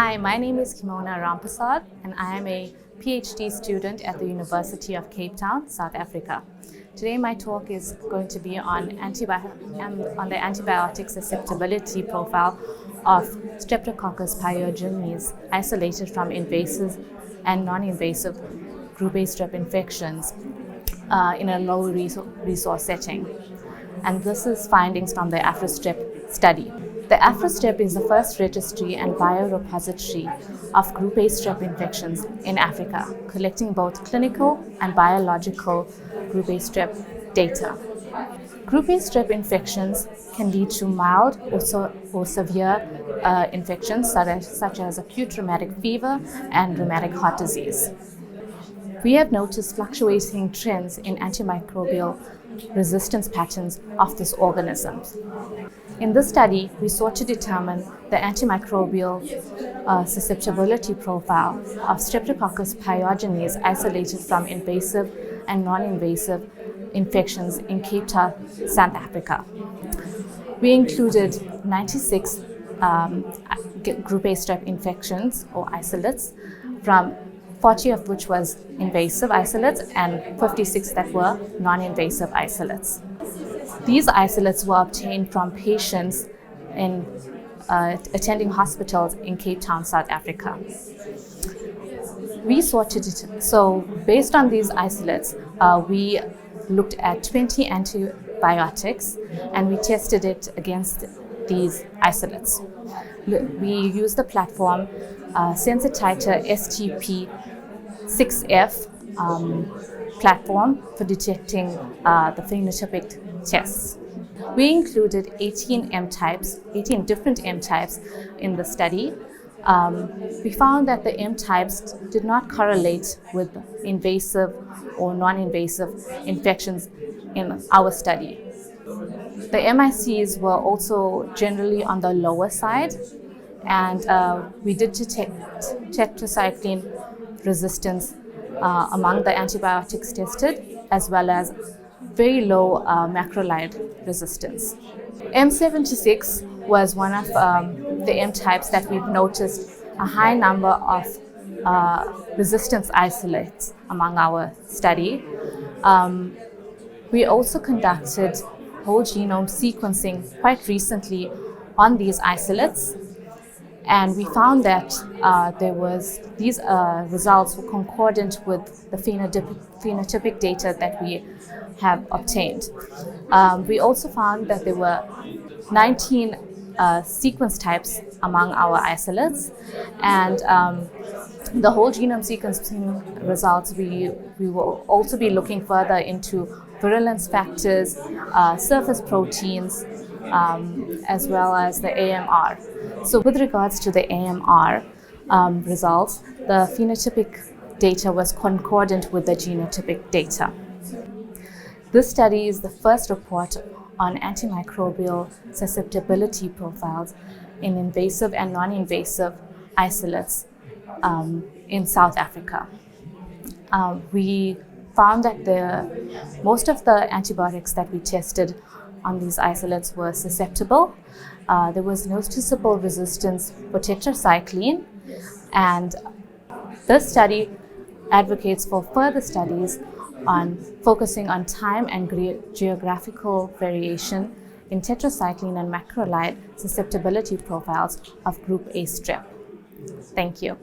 Hi, my name is Kimona Rampersadh and I am a PhD student at the University of Cape Town, South Africa. Today my talk is going to be on the antibiotic susceptibility profile of Streptococcus pyogenes isolated from invasive and non-invasive group A strep infections in a low resource setting. And this is findings from the AfroStrep study. The AfroStrep is the first registry and biorepository of group A strep infections in Africa, collecting both clinical and biological group A strep data. Group A strep infections can lead to mild or severe infections such as acute rheumatic fever and rheumatic heart disease. We have noticed fluctuating trends in antimicrobial resistance patterns of this organism. In this study, we sought to determine the antimicrobial susceptibility profile of Streptococcus pyogenes isolated from invasive and non-invasive infections in Cape Town, South Africa. We included 96 group A strep infections or isolates, from 40 of which was invasive isolates and 56 that were non-invasive isolates. These isolates were obtained from patients attending hospitals in Cape Town, South Africa. So based on these isolates, we looked at 20 antibiotics and we tested it against these isolates. We used the platform Sensititer STP6F platform for detecting the phenotypic tests. We included 18 different M types in the study. We found that the M types did not correlate with invasive or non-invasive infections in our study. The MICs were also generally on the lower side, and we did detect tetracycline resistance among the antibiotics tested, as well as very low macrolide resistance. M76 was one of the M types that we've noticed a high number of resistance isolates among our study. We also conducted whole genome sequencing quite recently on these isolates, and we found that these results were concordant with the phenotypic data that we have obtained. We also found that there were 19 sequence types among our isolates, and the whole genome sequencing results, we will also be looking further into virulence factors, surface proteins, as well as the AMR. So with regards to the AMR results, the phenotypic data was concordant with the genotypic data. This study is the first report on antimicrobial susceptibility profiles in invasive and non-invasive isolates in South Africa. We found that most of the antibiotics that we tested on these isolates were susceptible. There was noticeable resistance for tetracycline, and this study advocates for further studies on focusing on time and geographical variation in tetracycline and macrolide susceptibility profiles of group A strep. Thank you.